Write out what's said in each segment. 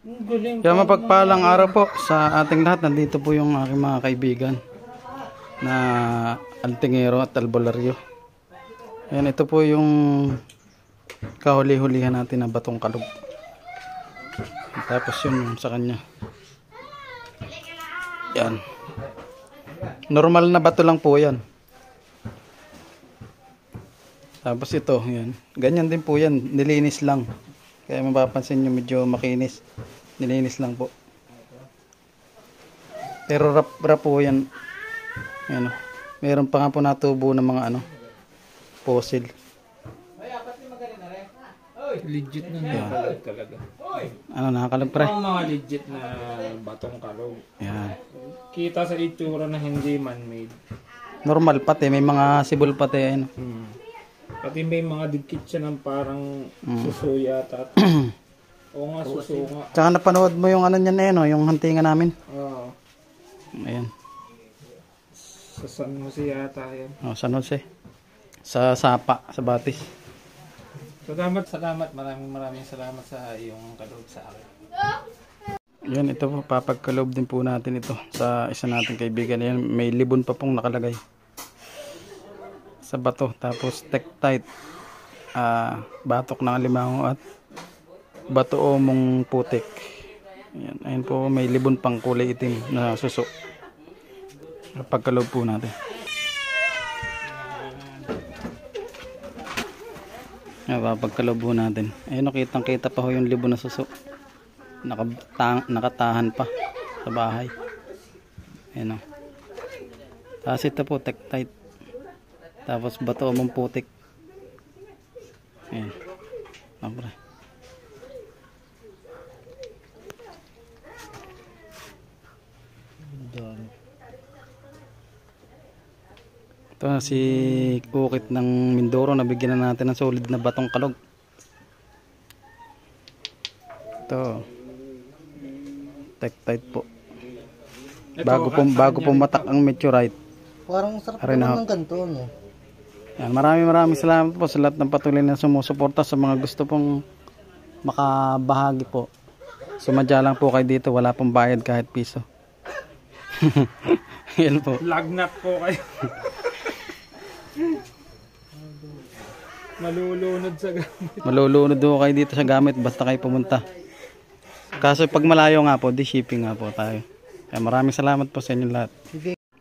Kaya mapagpalang araw po sa ating lahat. Nandito po yung aking mga kaibigan na Altingero at Albularyo. Ayan, ito po yung kahuli-hulihan natin na batong kalog. Tapos yun sa kanya. Yan. Normal na bato lang po yan. Tapos ito, yan. Ganyan din po yan. Nilinis lang. Kaya mapapansin nyo medyo makinis. Nilinis lang po. Pero rap po yan. Ayan, meron pa nga po natubo ng mga fossil. Legit na nakakalog talaga. Nakakalog pre? Ang mga legit na batong kalog. Yan. Kita sa itsura na hindi man-made. Normal pati. May mga sibol pati. Pati may mga dikit siya ng parang suso yata. Oo nga, suso nga. Tsaka napanood mo yung niyan yung huntingan namin. Oo. Ayan. Sa San Jose yata yan. San Jose. Sa Sapa, sa Batis. Salamat. Maraming salamat sa iyong kaloob sa akin. Yan, ito po, papagkaloob din po natin ito sa isa nating kaibigan. Yan, may libon pa pong nakalagay sa bato. Tapos tektite, batok ng alimango at bato omong putik. Yan, ayun po, may libon pang kulay itim na suso. Papagkaloob po natin. Papagkaloob po natin. Ayun, kitang kita pa ho yung libon na suso. Nakatahan pa sa bahay. Ayan o. Tapos ito po, tektite. Tapos bato mong putik. Ayan. Abre. Ito si Ukit ng Mindoro. Nabigyan na natin ng solid na batong kalog. Ito. Tektite po. Bago po matak ang meteorite. Parang sarap naman ng ganito, no? Yan, maraming salamat po sa lahat ng patuloy na sumusuporta, sa mga gusto pong makabahagi po. Sumadya lang po kayo dito, wala pong bayad kahit piso. Yan po. Lagnat po kayo. Malulunod sa gamit. Malulunod po kayo dito sa gamit basta kayo pumunta. Kaso pag malayo nga po, di shipping nga po tayo. Kaya maraming salamat po sa inyo lahat.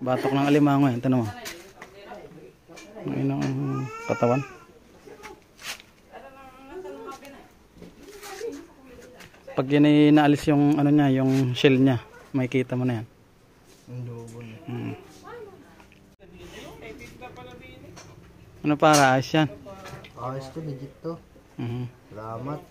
Batok ng alimango yan, tanong mo. Ayun ang katawan. Pag yan ay naalis yung niya, yung shell niya, makikita mo na yan. Ano para ayos yan? Ayos to, legit to. Salamat.